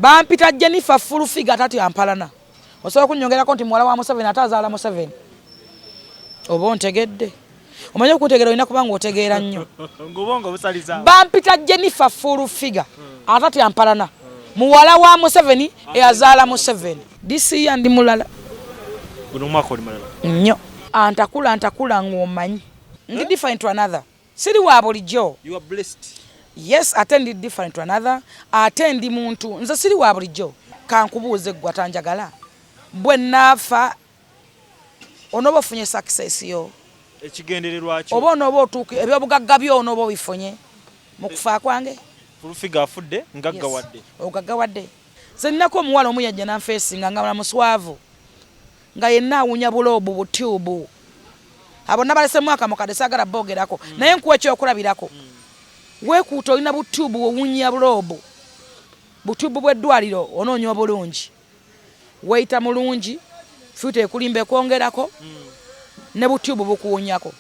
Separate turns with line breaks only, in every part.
bampita Jennifer full figure tati ampalana osobola kunyongerako nti muwala wa Museveni atazaala Museveni oba ontegedde omanyi okutegeera olina kubanga otegeera nnyo
ngubongo busaliza
bampita Jennifer full figure atati ampalana muwala wa Museveni eyazaala Museveni disiya ndi mulala
guno mwaka oli mulala
nnyo antakula ng'omanyi ndi different to another siri wa bulijjo
you are blessed.
Yes, attend different to another. Attend muntu. Nze siri wa bulijjo. Kankubuuze gwa tanjagala. Bwe nafa onobo funye success yo.
Ekigendererwa kyo.
Oba onobo otuuke ebyobugagga byo onobo bifunye. Mu kufa kwange.
Fulufiga afudde ngagga wadde.
Yes. Ogagga wadde. Nze nnako omuwala omu yajja nanfeesinga nga muswavu. Nga yenna awunya bulobu butubu. Abo nabalese mwaka mukadde sagala bogerako. Naye nkuwa ekyokulabirako. Wekuuta olina butubu owunya bulobo butubu bw'eddwaliro onoonya obulungi weyita mulungi futa ekulimba ekwongerako ne butubu bukuwunyako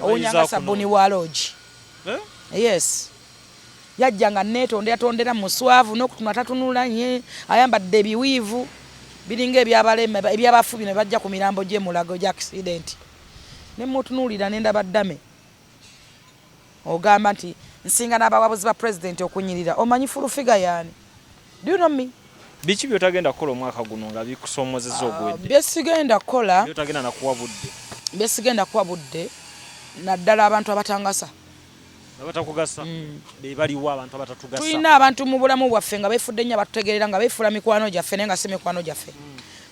owunyanga sabuni wa logi yes yajja nga neetondera muswavu n'okutuma tatunula nye ayambadde ebiwiivu biringa ebyabalema ebyabafu bino bajja ku mirambo gy'emulago gya accident ne mutunuulira n'endaba ddame ogamba nti nsinga n'abawabuzi ba president okunyirira omanyi fulufiga yani do you know me
biki byotagenda kukola omwaka guno nga bikusoomozezza ogwedde
byesigenda kukola
byotagenda nakuwa budde
byesigenda kuwa budde naddala abantu abatangasa
abatakugasa be baliwo abantu abatatugasa
tulina abantu mu bulamu bwaffe nga beefudde nnyo abatutegeerera nga beefuula mikwano gyaffe naye nga si mikwano gyaffe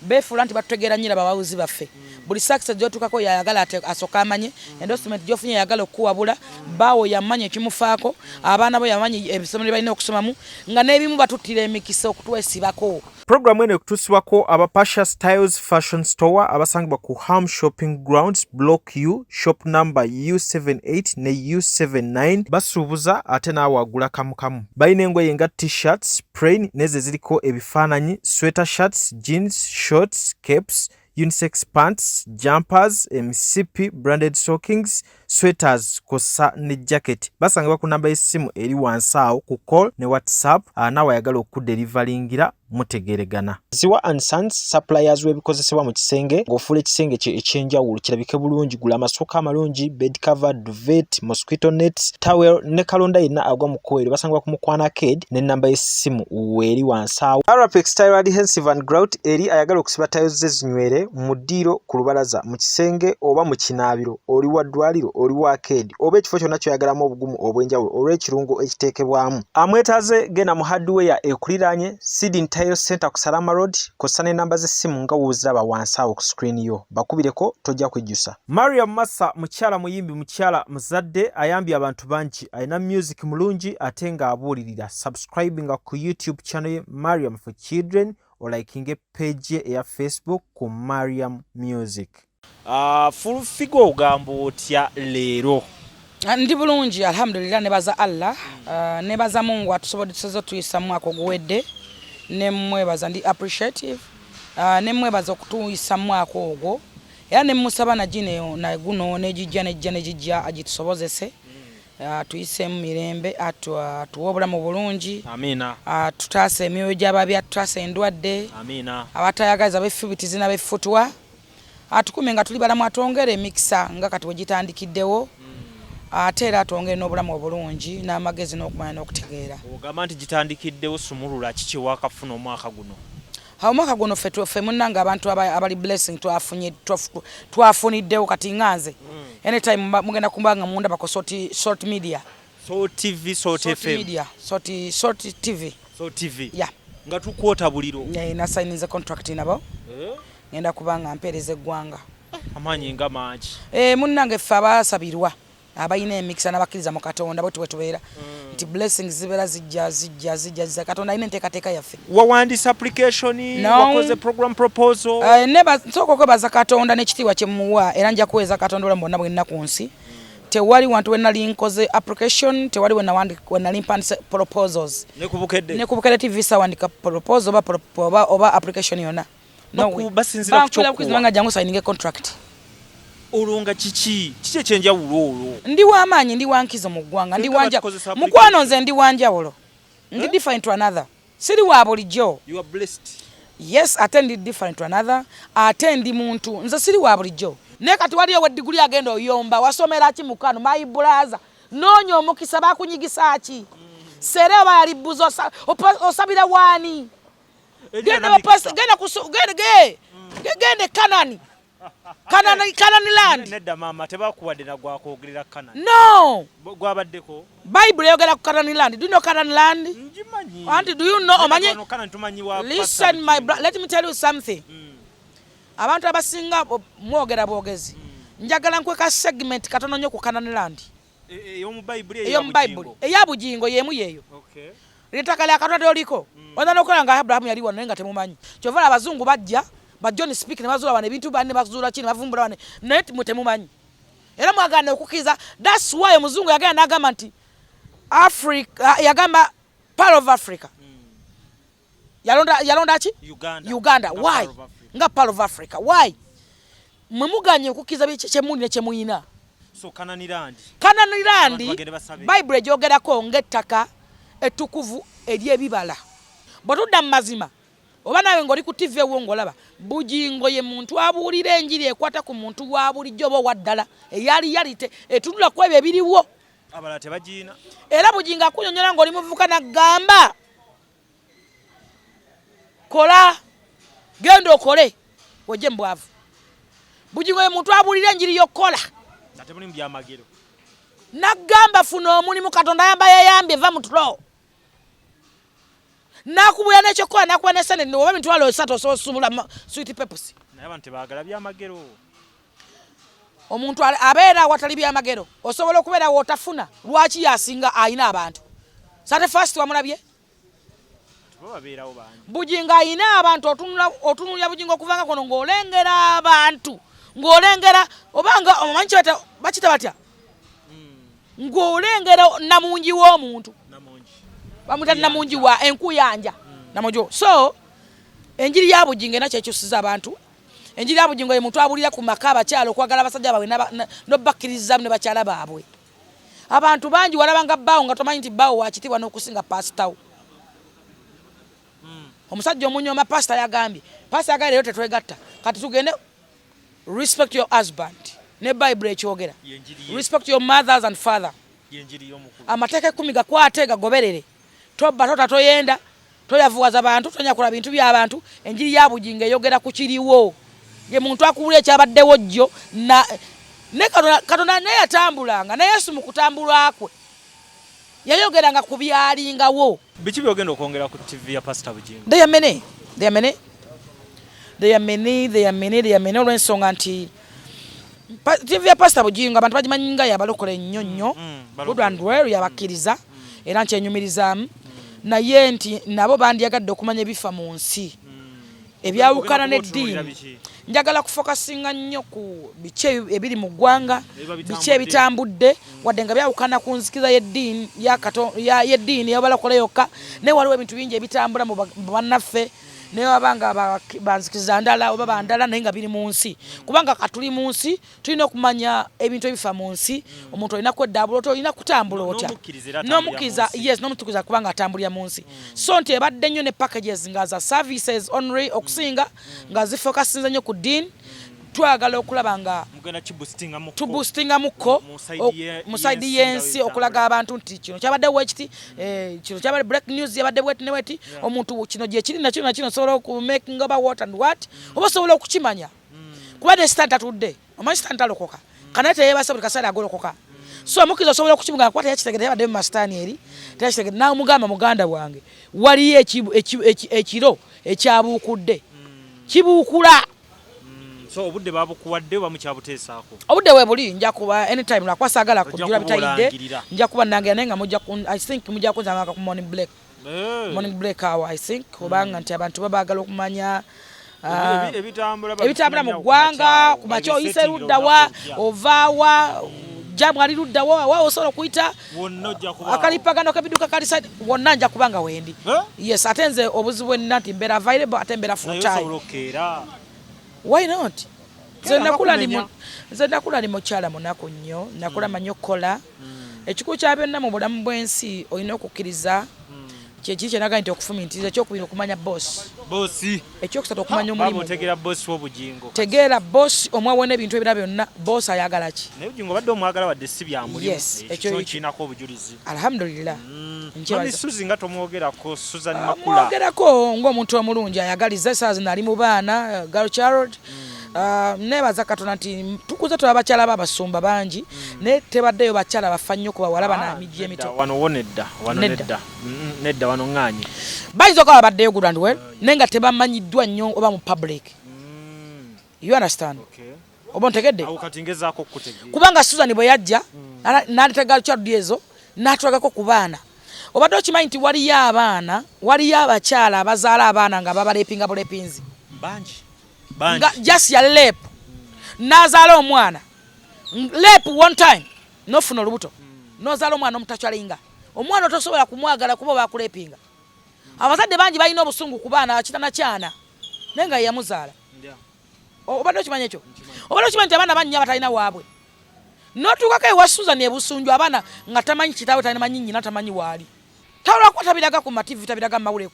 beefuula nti batutegeera nnyo abawuzi baffe buli success gyotukako yayagala asooka amanye endorsement gyofunye yayagala okuwabula baawo yamanya ekimufaako abaana bo yamanya ebisomero balina okusomamu nga n'ebimu batuttira emikisa okutwesibako
Programu eno ekutusibwako aba Pasha Styles Fashion Store abasangibwa ku Ham Shopping Grounds Block U shop number U78 ne U79 basuubuza ate naawe agula kamu balina engoye nga t-shirts plain neze ziriko ebifaananyi sweater shirts jeans shorts capes unisex pants, jumpers, emisipi, branded stockings, sweaters, kosa ne jacket. Basangibwa ku namba y'essimu eri wansi awo ku call ne WhatsApp naawe ayagala okuderivalingira mutegeregana. Ziwa and Sons suppliers w'ebikozesebwa mu kisenge ng'ofuula ekisenge kye ekyenjawulo kirabike bulungi gula amasooka amalungi bed cover duvet mosquito nets towel ne kalonda yenna agwa mu kkubo basangibwa ku Mukwana Arcade ne namba y'essimu weeri wansi awo. Arapex Tile Adhesive and Grout eri ayagala okusiba tiles ze zinywere mu ddiiro ku lubalaza mu kisenge oba mu kinaabiro oli wa ddwaliro oli wa arcade oba ekifo kyonna kyoyagalamu obugumu obw'enjawulo olw'ekirungo ekiteekebwamu. Amwetaaze genda mu hardware ekuliraanye Sidin Tile Center ku Salama Road kosa ne namba z'essimu nga wooziraba wansi awo ku screen yo bakubireko tojja kujjusa. Mariam Massa mukyala muyimbi mukyala muzadde ayambye abantu bangi alina music mulungi ate nga abuulirira subscribinga ku YouTube channel ye Mariam for Children olikinge page ye eya Facebook ku Mariam Music. Full figure ogamba otya leero?
Ndi bulungi alhamdulillah nebaza Allah nebaza Mungu atusobodesezza tuyisa mwaka oguwedde nemwebaza ndi appreciative nemwebaza okutuyisa mwaka ogwo era nemusaba na gineyo na guno nejijja agitusobozese tuyise mu mirembe atuwa obulamu bulungi
amina
tutaase emyoyo gy'ababi tutaase endwadde
amina
abatayagaza befubitizi n'abefutwa atukume nga tuli balamu atwongere emikisa nga kati wegitandikiddewo ate era atwongere n'obulamu obulungi n'amagezi n'okumanya n'okutegeera.
Ogamba nti gitandikiddewo sumulula kiki wakafuna omwaka guno?
Omwaka guno ffe munnanga abantu abali blessing twafuniddewo kati nganze anytime mugenda kumbanga munda bako short media
Salt TV Salt FM
media Salt TV
yeah nga tukwota buliro
na signinze contract nabo ngenda kubanga mpereze eggwanga
amanyi nga mangi
munnange ffe abasabirwa abayina emikisa n'abakkiriza mu Katonda bwe tubeera nti blessings zibeera zijja Katonda ayina enteekateeka yaffe.
Wawandisa application wakoze program proposal
nsooka okwebaza Katonda n'ekitiibwa kye muwa era nja kuweza Katonda olamu bonna bwenna ku nsi. Tewali wantu wenali nkoze application tewali wenali mpandise proposals nekubukedde TV sawandika proposal oba application yonna
basinzira ku
kyokubanga jangu signing contract
olunga kiki ekyenjawulo olwo
ndi w'amaanyi ndi wankizo mu ggwanga ndi wanja mukwano nze ndi wanjawulo ndi different to another siri wa bulijjo.
You are blessed.
Yes, attend different to another. Attend muntu. Nze siri wa bulijjo. Ne kati waliyo wediguli agenda oyomba wasomera ki mukano my brother. Nonyo omukisa bakunyigisa ki. Sere ba yali buzo osabira wani. Genda Kanani. Kanani land.
Nedda mama tebakuwadde na gwakogerera Kanani.
No.
Gwabaddeko.
Bible yogera ku Kanani land. Do you know Kanani land?
Njimanyi.
Auntie, do you know omanye?
Kanani tumanyi wa.
Listen my brother, let me tell you something. Abantu abasinga mwogera bwogezi. Njagala nkweka segment katono nnyo ku Kanani land.
Eyomu Bible
eya Bugingo yemu yeyo.
Okay.
Litaka lya Katonda oliko. Onda nokola nga Abraham yali wano nga temumanyi. Kyovala abazungu bajja ba John speak ne bazula bane bintu banne bazula chini bavumbula bane net mutemumanyi. Era mwagana okukiza. That's why omuzungu yagenda nagamba nti Africa yagamba part of Africa. Yalonda ki? Uganda. Why? Nga part of Africa. Why? Mwemuganye okukiza kyemuli ne kyemuyina.
So Kanani land.
Bible jogerako ngettaka etukuvu eri ebibala. Botudda mazima. Oba nawe ngoli ku TV wongolaba. Bugingo ye muntu abuulira enjiri ekwata ku muntu wa bulijjo bo waddala. Eyali yalite etudula ku ebyo ebiriwo.
Abala tebagiina.
Era Bugingo akunyonyola ngoli muvuka na gamba. Kola. Gendo okole. Oje mbwavu. Bugingo ye muntu abuulira enjiri yokola.
Ate mulimu bya magero.
Nagamba funa omulimu Katonda yamba yayambye va mutulo. Nakubuya n'ekyokola nakuba n'esene oba mitwalo 3 osubula sweet peppers.
Naye abantu tebaagala bya magero.
Omuntu abeera watali bya magero osobola okubeera wotafuna lwaki yasinga ayina abantu. Sate first wamulabye?
Babeerawo bangi.
Bugingo ayina abantu otunulya Bugingo okuvanga kono ng'olengera abantu. Ng'olengera obanga omanyi bakita batya? Ng'olengera namungi w'omuntu. Bamuta namungi wa enkuyanja. Namungi. So enjiri ya Bugingo na kyekyusiza abantu. Enjiri ya Bugingo ye muntu abulira ku makaba kyalo kwagala basajja bawe no bakkiriza ne bakyala baabwe. Abantu bangi walabanga bawo nga tomanyi nti bawo wakitibwa n'okusinga pastor. Omusajja omunyoma pastor yagambye. Pastor yagambye lero tetwegatta. Kati tugende respect your husband. Ne Bible ekyogera. Respect your mothers and father. Amateeka 10 gakwate gagoberere. Toba tota toyenda, toyavuwaza abantu, tonyakula bintu by'abantu, enjiri ya Bugingo eyogera ku kiriwo. Ye muntu akubula ekyabaddewo jjo na ne Katonda ne yatambulanga, ne Yesu mu kutambula kwe. Yayogeranga ku byalingawo.
Biki byogenda okwongera ku TV ya Pastor Bugingo?
They are many olw'ensonga nti TV ya Pastor Bugingo abantu bagimanyi nga yabalokole nnyonnyo. Good and well yabakkiriza era nkyenyumirizaamu. Naye nti nabo bandyagadde okumanya ebifa mu nsi. Ebyawukana n'eddiini. Njagala kufokasinga nnyo ku bice ebiri mu ggwanga, bice ebitambudde, wadde nga byawukana ku nzikiza y'eddiini y'abalokole yokka, naye waliwo ebintu bingi ebitambula mu bannaffe. Ne wabanga banzikiza ndala oba bandala naye nga biri mu nsi. Kubanga katuli mu nsi tulina okumanya ebintu ebifa mu nsi. Omuntu alina kweddaabula olina kutambula otya. N'omukkiriza yes n'omutukuza kubanga atambulira mu nsi. So nti ebadde nnyo ne packages nga za services only okusinga nga zifokasinze nnyo ku ddiini. Twagala okulaba nga tuboostinga mukko mu side y'ensi okulaga abantu nti kino kyabadde wekiti kino kyabadde break news yabadde wet ne weti omuntu kino gye kiri na kino sobola oku making about what and what oba sobola okukimanya kuba ne stand atudde omanyi stand alokoka kana teyebasa buli kaseera agolokoka so omukizo osobola okukimuga kwata yakitegedde yabadde mu masitaani eri teyakitegedde nawe mugamba muganda wange waliyo ekiro ekyabuukudde kibuukula.
So obudde babukuwadde oba mukyabuteesaako?
Obudde we buli nja kuba anytime lwa sagala kujula bitayidde nja kuba nange nenga mujja I think mujja kunzanga ku morning break hour I think obanga nti abantu babaagala okumanya ebitambula mu ggwanga ku makya oyise luddawa ovaawa jamu ali luddawa wa osobola okuyita akalipagano k'ebiduka kaliside wonna nja kubanga wendi. Yes ate nze obuzibu enna nti mbeera available ate mbeera full time. Why not? Nze nakula ndi mukyala munaku nnyo, nakula manyo kola. Ekikulu kya byonna mu bulamu bw'ensi olina okukkiriza kyekiri kyenaga nti okufumintiriza ekyokubiri okumanya boosi ekyokusatu okumanya omulimu
otegeera boosi w'obugingo
tegeera boosi omwawona ebintu ebira byonna boosi ayagala ki
naye bugingo badde omwagala wadde si bya mulimu
ekyo
kinako obujulizi
alhamdulillah
Mami Suzy nga tomwogerako Susan Makula
mwogerako ng'omuntu omulungi ayagaliza saa zino ali mu baana girl child nebaza Katonda nti tukuze tula abakyala babasumba bangi naye tebaddeyo bakyala bafa nnyo ku bawala bana emijji emito
wano nedda wano ŋŋaanyi
bayinza okuba baddeyo good and well naye nga tebamanyiddwa nnyo oba mu public you understand oba ontegedde kubanga Susan bwe yajja n'aleeta girl child ezo n'atulagako ku baana obadde okimanyi nti waliyo abakyala abazaala abaana nga babalepinga bulepinzi
bangi
nga just ya lep nazaala omwana lep one time nofuna olubuto nozaala omwana omutakywalinga omwana otosobola kumwagala kuba bakulepinga abazadde bangi balina obusungu ku baana kitanakyana naye nga yamuzaala obadde okimanyi ekyo obadde okimanyi nti abaana bannya batalina waabwe notuukako ewa Susan ebusunju abaana nga tamanyi kitaawe tamanyi nnyina tamanyi waali tawulako tabiraga ku mativi tabiraga mawule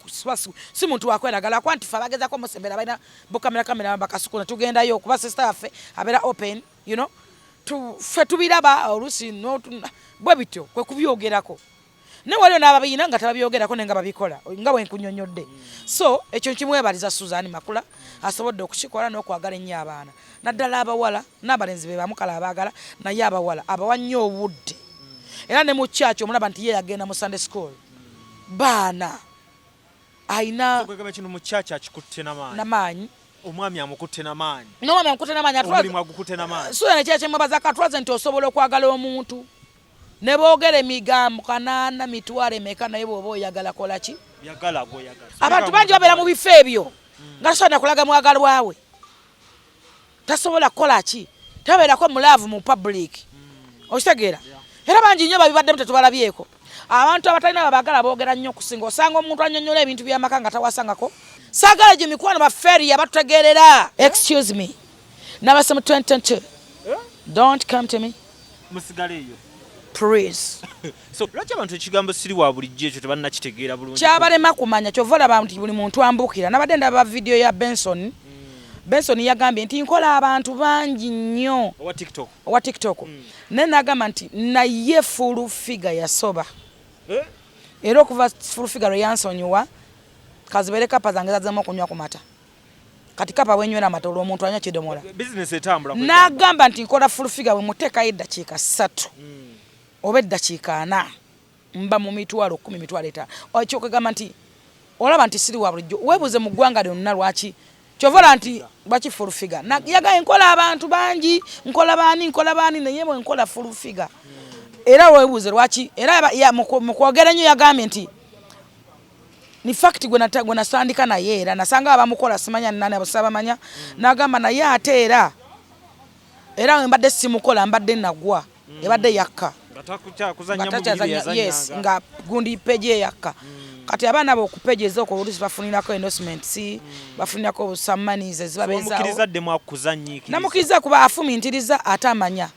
si muntu wakweragala kwa nti fe abagezako musembera balina bukamera bakasukuna tugendayo kuba sister yaffe abeera open you know fe tubiraba olusi bwe bityo kwe kubyogerako ne waliyo n'ababiina nga tebabyogerako nenga babikola nga bwe nkunyonyodde so ekyo kimwebaliza Susan Makula asobodde okukikola n'okwagala ennyo abaana naddala abawala n'abalenzi be bamukala abaagala naye abawala abawa nnyo obudde era ne mu kyaki omulaba nti ye yagenda mu Sunday school baana ayina
kino mu kyaki akikutte
n'amaanyi
omwami amukutte n'amaanyi
n'omwami amukutte n'amaanyi
omulimu agukutte n'amaanyi
Susan ekyekyemubaza katulaze nti osobola okwagala omuntu ne boogera emigambo kanaana mitwalo emeka naye bw'oba oyagala kola ki abantu bangi babeera mu bifo ebyo nga tasobola kulaga mwagalwa we tasobola kukola ki tabeerako mulaavu mu public okitegeera era bangi nnyo babibaddemu tetubalabyeko abantu abatalina babagala boogera nnyo okusinga osanga omuntu annyonnyola ebintu by'amaka nga tawasangako saagala gye mikwano bafeeri abatutegeerera excuse me nabase mu 2022 don't come to me
musigaleeyo
please
so lwaki abantu ekigambo siri wa bulijjo ekyo tebannakitegeera bulungi
kyabalema kumanya kyova olaba nti buli muntu ambukira nabadde ndaba vidiyo ya Benson yagambye nti nkola abantu bangi nnyo owa TikTok naye nagamba nti naye full figure yasoba era okuva full figure lwe yansonyiwa kazibeere kapa zange zazzemu okunywa ku mata kati kapa bwenywera amata olwo omuntu anywa kidomola nagamba nti nkola full figure bwe muteekayo eddakiika 3 oba eddakiika 4 mba mu mitwalo 10 mitwalo 5 ekyokugamba nti olaba nti siri wa bulijjo weebuuze mu ggwanga lyonna lwaki kyovola nti baki full figure yagaye nkola abantu bangi nkola baani naye bwe nkola full figure era weebuuze lwaki era mu kwogera nnyo yagambye nti ni fact gwe nasandika naye era nasanga abamukola simanya nani abasabamanya nagamba naye ate era mbadde simukola mbadde nagwa ebadde yakka yes nga gundi peje yakka kati abaana abo okupejeeza okwo olusi bafuninako endorsements bafuninako some monies namukiriza kuba afumintiriza ate amanya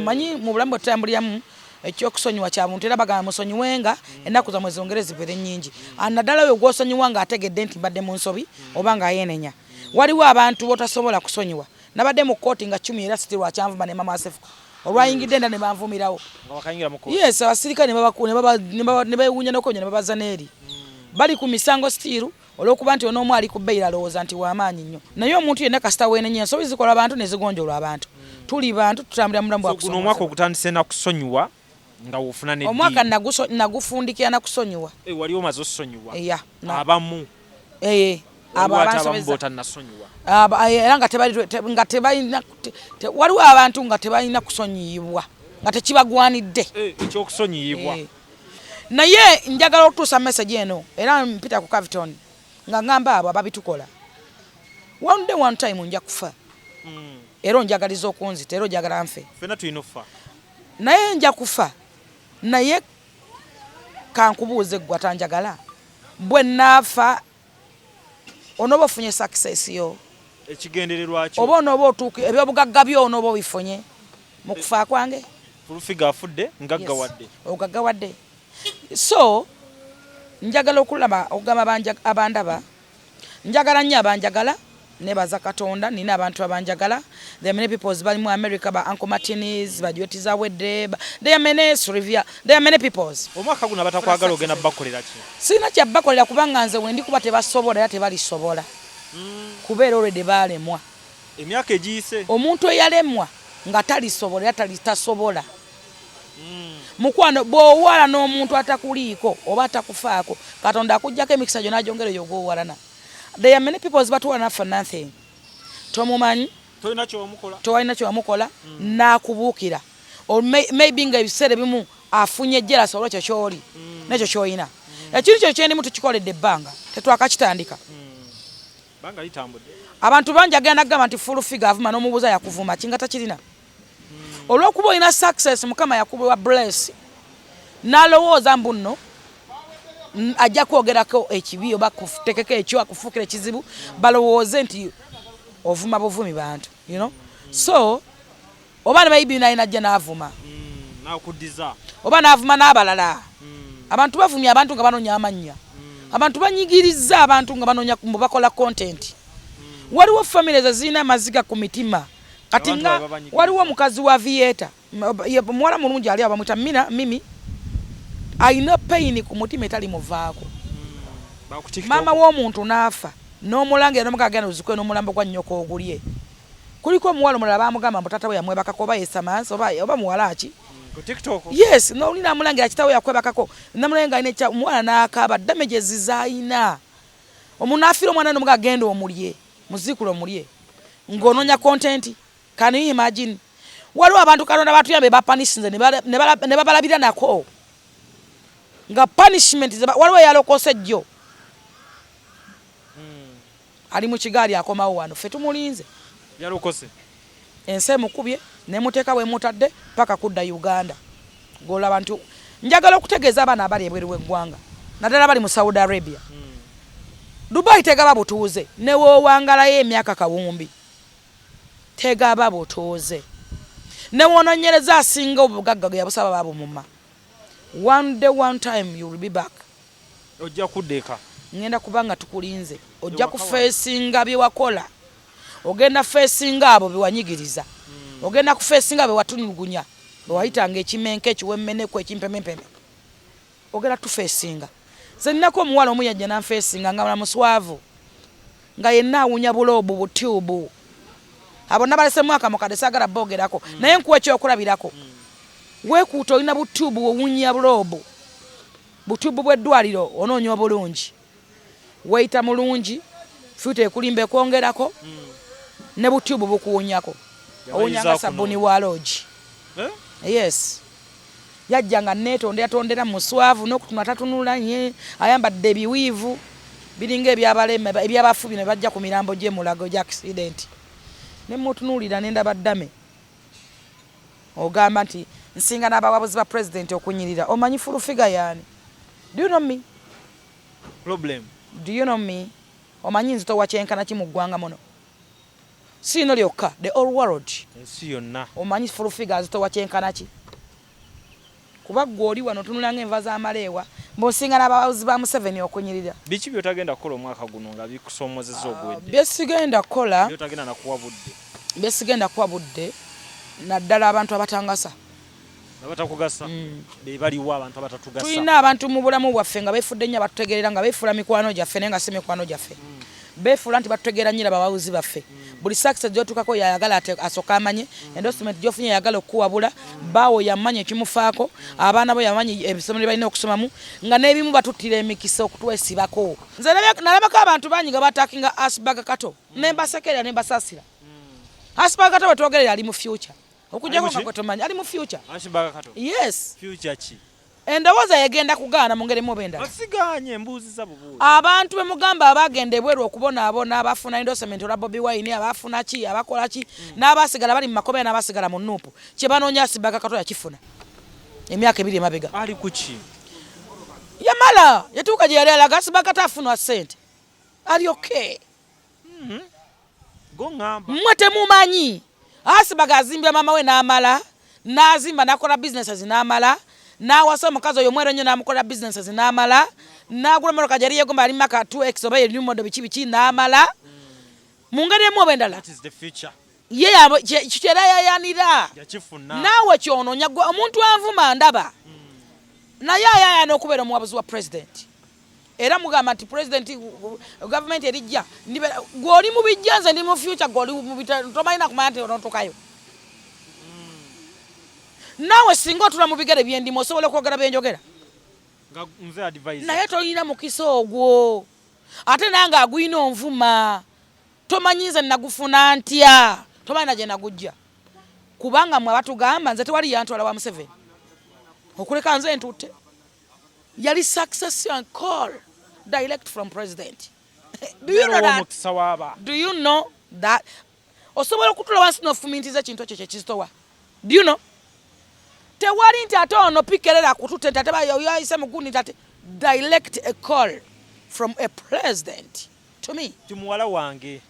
manyi mu bulamu bwetutambuliramu ekyokusonyiwa kya buntu era bagamba musonyiwenga ennaku zammwe zongere zibeere nnyingi naddala oyo gw'osonyiwa ng'ategedde nti mbadde mu nsobi oba ng'ayeenenya waliwo abantu botasobola kusonyiwa nabadde mu kooti nga 10 era sitirwa kyanvuma ne mama asefu olwayingidde enda ne banvumirawo yes abasirikale ne beewuunya n'okonya ne babaza n'eri bali ku misango stiiru olw'okuba nti onoomu ali ku bbeera alowooza nti w'amaanyi nnyo naye omuntu yenna kasita weenenya ensobi zikola abantu ne zigonjola abantu tuli bantu tutambulira mulamu bwa kusonyiwa
omwaka ogutandise nakusonyiwa nga wofuna ne
omwaka nagufundikira nakusonyiwa
wali omaze osonyiwa
abamu
abo abansobezanasonyiwa
era nga tebalina waliwo abantu nga tebalina kusonyiyibwa nga tekibagwanidde
ekyokusonyiyibwa
naye njagala okutuusa message eno era mpita ku Caviton nga ngamba abo ababitukola one time nja kufa era onjagaliza okunzita era ojagala nfe
fena tulina okufa
naye nja kufa naye kankubuuze ggwe atanjagala bwe naafa onoba ofunye success yo
ekigendererwa kyo
oba onoba otuuka ebyobugagga byo onoba obifunye mu kufa kwange
fulufiga afudde ngaggawadde
ogaggawadde so njagala okulaba ogamba abandaba njagala nnyo abanjagala nebaza Katonda nina abantu abanjagala. There are many people bali mu America ba Uncle Martinez badyoti za wedde there are many Rivia there are many people.
Omwaka guno batakwagala ogenda bakolera ki?
Sina kya bakolera kubanga nze wendi kuba tebasobola ya tebalisobola. Kubeera already balemwa.
Emyaka egiyise
omuntu eyalemwa nga talisobola tasobola. Mukwano bw'owala n'omuntu atakuliiko oba atakufaako Katonda akuggyako emikisa gyonna agyongere y'ogwowalana. There are many people batuwana for nothing. Tomumanyi tolina kyomukola n'akubuukira or maybe nga ebiseera ebimu afunye jealous olwekyo ky'oli nekyo ky'olina. Ekintu kyo kyendimu tukikoledde ebbanga tetwakakitandika. Abantu bangi agenda gamba nti full figure avuma n'omubuuza yakuvuma kinga takirina. Olw'okuba olina success Mukama yakuwa bless n'alowooza mbu nno ajja kwogerako ekibi oba kutekeko ekyo akufuukira ekizibu balowooze nti ovuma buvumi bantu, you know. So oba maybe najja n'avuma
n'akuddiza
oba n'avuma n'abalala. Abantu bavumya abantu nga banoonya amannya. Abantu banyigiriza abantu nga banoonya bakola content. Waliwo families ezirina amaziga ku mitima. Kati nga waliwo omukazi wa Vieta muwala mulungi ali abamwita Mimi ayina pain ku mutima etali muvaako. Mama w'omuntu n'afa n'omulangira n'omukagenda ozikwe n'omulambo gwa nnyoko ogulye. Kuliko omuwala omulala baamugamba mbu taata we yamwebakako oba yesamansi oba muwala ki
ku TikTok.
Yes, n'olina amulangira kitaawe yakwebakako namulenga ayina ekya omuwala n'akaaba damages zayina. Omuntu afiira omwana n'omuga agenda omulye muzikula omulye ng'onoonya content. Can you imagine? Waliwo abantu Katonda batuyambe bapanishinze ne babalabira nako nga punishment waliwo yalokose jjo ali mu kigaali akomawo wano ffe tumulinze
yalokose
ensi emukubye nemuteeka we mutadde paka kudda Uganda. Golaba nti njagala okutegeeza abaana abali ebweru w'eggwanga naddala bali mu Saudi Arabia. Dubai tegaba butuuze newoowangalayo emyaka kawumbi tegaba butuuze newoononyereza asinga obugagga ge yabusaba babumuma. One day one time you will be back.
Ojja kuddeka
ngenda kubanga tukulinze ojja kufeesinga bye wakola ogenda feesinga abo be wanyigiriza ogenda kufeesinga be watunulugunya be wayitanga ekimenke ekiwemmeneko ekimpemempeme ogenda tufeesinga. Nze nnako omuwala omu yajja nanfeesinga nga namuswavu nga yenna awunya buloobu butyubu abonna balesemu akamukadde saagala boogerako naye nkuwa ekyokulabirako. Weekuuta olina butyubu owunya buloobu butyubu bw'eddwaliro onoonya obulungi weyita mulungi futa ekulimba ekwongerako ne butyubu bukuwunyako owunyanga sabuni wa logi. Yes, yajja nga neetondera muswavu n'okutuma tatunula nye ayambadde ebiwiivu biringa ebyabalema ebyabafu bino bajja ku mirambo gy'emulago gya accident ne mutunuulira n'endaba ddame ogamba nti nsinga n'abawabuzi ba president okunyirira. Omanyi full figure yani? Do you know me?
Problem.
Do you know me? Omanyi nzito wakyenkana ki mu ggwanga muno? Siino lyokka the whole world.
Ensi yonna.
Omanyi full figure nzito wakyenkana ki? Kuba ggwe oli wano tunula ng'enva z'amaleewa mb'osinga n'abawabuzi ba Museveni okunyirira.
Biki by'otagenda kukola omwaka guno nga bikusoomozezza ogwedde?
Byesigenda kukola.
By'otagenda nakuwa budde.
Byesigenda kuwa budde naddala abantu abatangasa.
Abatakugasa be baliwo abantu abatatugasa.
Tulina abantu mu bulamu bwaffe nga beefudde nnyo abatutegeerera nga beefuula mikwano gyaffe naye nga si mikwano gyaffe. Beefuula nti batutegeera nnyo abawabuzi baffe. Buli success gy'otuukako yayagala asooka amanye, endorsement gy'ofunye yayagala okuwabula, baawo yamanya ekimufaako, abaana bo yamanya ebisomero bye balina okusomamu, nga n'ebimu batuttira emikisa okutwesibako. Nze nalabako abantu bangi nga bataakinga Asbaga Kato ne mbasekerera ne mbasasira. Asbaga Kato bwe twogerera ali mu future. Okujjako nga kwetumanyi ali mu future.
Asbaga Kato.
Yes.
Future ki?
Endowooza yagenda kugaana mu ngeri mu benda.
Asiganye mbuuziza bubuuzi.
Abantu be mugamba abagenda ebweru okubonaabona abafuna endorsement olwa Bobi Wine abafuna ki abakola ki n'abasigala bali mu makomera n'abasigala mu nuupu kye banoonya Asbaga Kato yakifuna emyaka ebiri emabega.
Ali kuki?
Yamala yatuuka gye yali alaga Asbaga Kato afunwa ssente. Ali okay.
Go ngamba.
Mmwe temumanyi Asbaga azimbya mama we n'amala n'azimba n'akola businesses n'amala n'awasa omukazi oyo omwero nnyo n'amukola businesses n'amala n'agula emmotoka gyali yeegomba ali maka 2x oba new model biki n'amala mu ngeri emu oba endala ye kyera yayanira naawe kyonoonya gwe omuntu anvuma ndaba naye ayayana okubeera omuwabuzi wa president era mugamba nti president government erijja gw'oli mu bijja nze ndi mu future gw'oli tomalina kumanya nti onootukayo naawe singa otula mu bigere byendimu osobola okwogera byenjogera naye tolina mukisa ogwo ate nange agwina onvuma tomanyize nagufuna ntya tomalina gye nagujja kubanga mwe abatugamba nze tewali yantwala wa Museveni okuleka nze ntutte yali succession call direct from president. Do you know that? Do you know that? Osobola okutula wansi n'ofumintiza ekintu ekyo kyekizitowa. Do you know? Tewali nti ate ono pikerera kututte nti ate yayise muguni nti ate direct a call from a president to me.
Timuwala wange.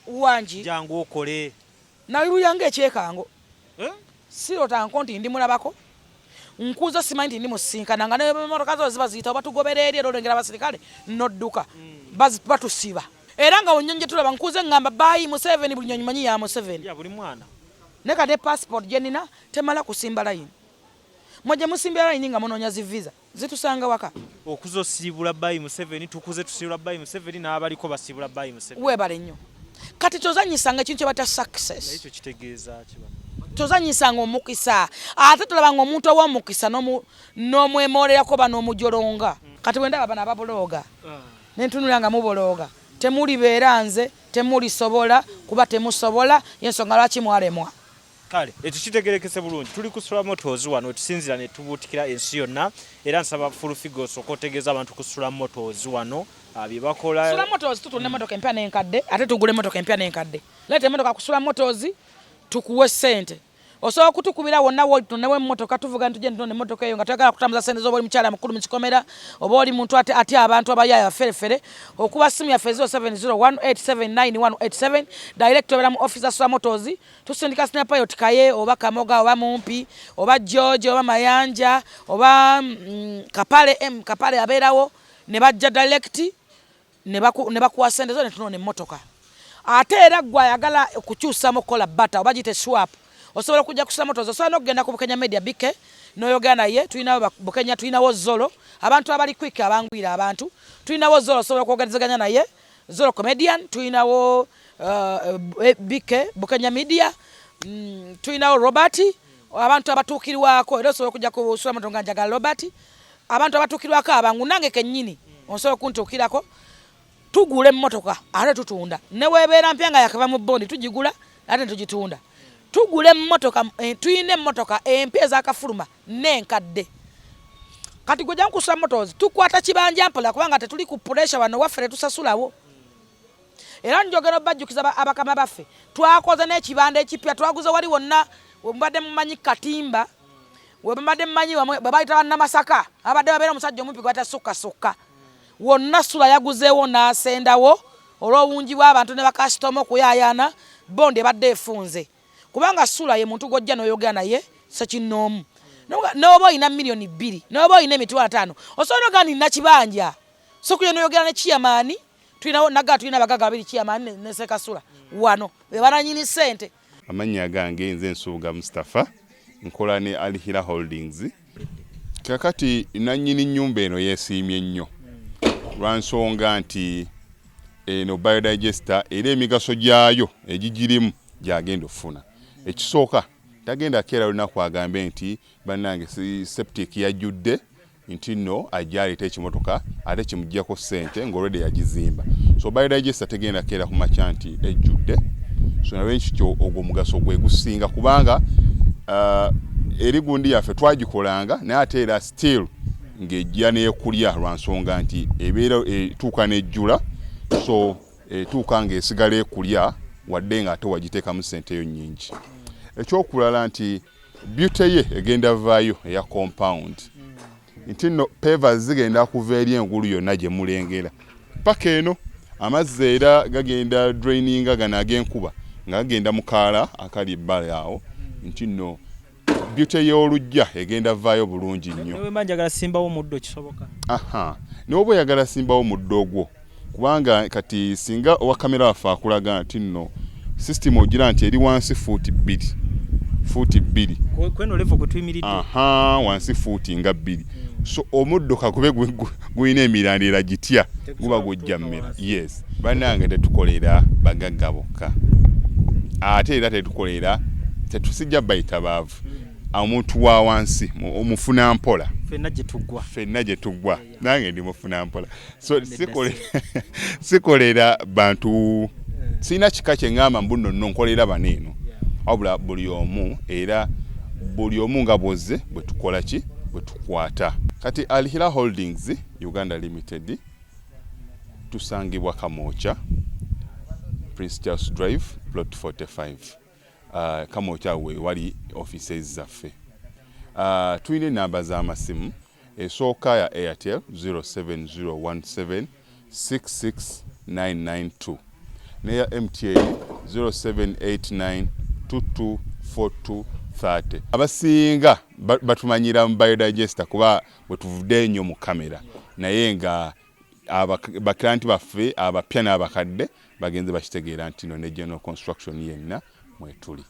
Wangi.
Jangu okole.
Nawiru yange ekyekango. Sirotanko nti ndi mulabako. Nkuza simanyi nti ndi musinkana nga n'emmotoka zo ziba ziyita oba tugoberera era olengera abasirikale n'odduka batusiba era nga wonyonje tulaba nkuze ngamba bayi Museveni buli nyonyi manyi ya Museveni
ya buli mwana
ne kade passport je nina temala kusimba layini mwaje musimbira layini nga munoonya zi visa zitusanga waka
okuzosibula bayi Museveni tukuze tusibula bayi Museveni n'abaliko basibula bayi Museveni
webale nnyo kati tozanyisanga ekintu kye bata success
ekyo kitegeeza kiba
tozanyisanga omukisa ate tulabanga omuntu ow'omukisa n'omwemoolerako n'omujolonga kati bwe ndaba bano ababulooga nentunulira nga mubulooga temuli beera nze temuli sobola kuba temusobola yensonga lwaki mwalemwa
kale ekyo kitegerekese bulungi tuli kusula motors wano tusinzira ne tubuutikira ensi yonna era nsaba full figures okotegeeza abantu kusula motors wano bye bakola
sula motors tutunda emmotoka empya n'enkadde ate tugula emmotoka empya n'enkadde leeta emmotoka kusula motors tukuwe ssente osobola kutukubira wonna wotunewe emmotoka tuvuga ntujje ntone emmotoka eyo nga twagala kutambuza ssente z'oba oli mukyala mukulu mu kikomera oba oli muntu ate abantu abayaya ferefere okuba simu yaffe 0701879187 direct obera mu office asula motors tusindika snapayot kaye oba kamoga oba mumpi oba George oba mayanja oba kapale abeerawo ne bajja direct ne bakuwa ssente zo ne tunona emmotoka ate era gwe ayagala okukyusamu kola bata oba gite swap osobola kujja kusula motors osobola n'okugenda ku Bukenya Media Bike n'oyogera naye tulinawo Bukenya tulinawo Zolo abantu abali quick abangwira abantu tulinawo Zolo osobola okwogerezeganya naye Zolo comedian tulinawo Bike Bukenya Media tulinawo Robert abantu abatuukirwako era osobola kujja kusula motors nga njagala Robert abantu abatuukirwako abangu nange kennyini osobola kuntuukirako tugula emmotoka ate tutunda ne weebeera mpya nga yakava mu bondi tugigula ate tugitunda tugule emmotoka tuyina emmotoka empya ezakafuluma n'enkadde kati gwe jja nkusula motors tukwata kibanja mpola kubanga tetuli ku pressure wano waffe tetusasulawo era njogera bajjukiza abakama baffe twakoze n'ekibanda ekipya twaguze wali wonna wembadde mumanyi katimba wembadde mumanyi bwe bayita bannamasaka abadde babeera omusajja omumpi gwata sukka wonna sula yaguzeewo n'asendawo olw'obungi bw'abantu ne bakasitoma okuyaayana bondi ebadde efunze kubanga sula ye muntu gojja n'oyogera naye sekinnoomu n'oba oyina milioni 2 n'oba oyina emitwalo 5 osobola ogamba nina kibanja so kuyo n'oyogera ne kiyamaani tulina abagaga babiri kiyamaani ne sekasula wano be bananyini ssente
amannya gange nze Nsuuga Mustafa nkola ne Alihira Holdings kakati nannyini nnyumba eno yeesiimye nnyo lwansonga nti eno biodigester era emigaso gyayo egigirimu gyagenda ofuna ekisooka tagenda keera lunaku agambe nti bannange septic yajjudde nti nno ajja aleeta ekimotoka ate kimuggyako ssente ng'olwedde yagizimba so biodigester tegenda keera ku makya nti ejjudde so nawe nkikyo ogwo omugaso gwe gusinga kubanga eri gundi yaffe twagikolanga naye ate era still ng'ejja n'ekulya lwansonga nti ebeera etuuka n'ejjula so etuuka ng'esigala ekulya wadde nga ate wagiteekamu ssente eyo nnyingi ekyokulala nti beauty ye egenda vaayo eya compound nti nno pavers zigenda kuva eri engulu yonna gye mulengera paka eno amazzi era gagenda draininga gano ag'enkuba nga gagenda mu kaala akali ebbala awo nti nno beauty y'olujja egenda vaayo bulungi nnyo.
Newe manjagala simbawo muddo kisoboka.
Aha. N'oba oyagala simbawo muddo ogwo. Kubanga kati singa owa kamera waffe akulaga nti nno system ogira nti eri wansi fuuti 2. Fuuti 2.
Kweno level kwe tuyimiridde.
Aha, wansi fuuti nga 2. So omuddo kakube guyina emirandira gitya guba gujja mmera. Yes. Bannange tetukolera bagagga bokka. Ate era tetukolera tetusijja bayita baavu. Omuntu wa wansi omufuna mpola. Fenna gye tuggwa. Nange ndi mufuna mpola. So sikolera bantu sina kika kye ngamba mbuno nno nkolera baneeno. Wabula buli omu era buli omu nga bwozze bwe tukola ki bwe tukwata. Kati Alihira Holdings Uganda Limited tusangibwa Kamoocha, Prince Charles Drive, Plot 45. Kamoocha we wali offices zaffe. Tuyina namba z'amasimu esooka ya Airtel 07017 66992 neya MTN 0789 224230. Abasinga batumanyira mu biodigester kuba bwe tuvudde nnyo mu kamera naye nga abaklanti baffe abapya n'abakadde bagenze bakitegeera nti no ne general construction yenna mwetuli.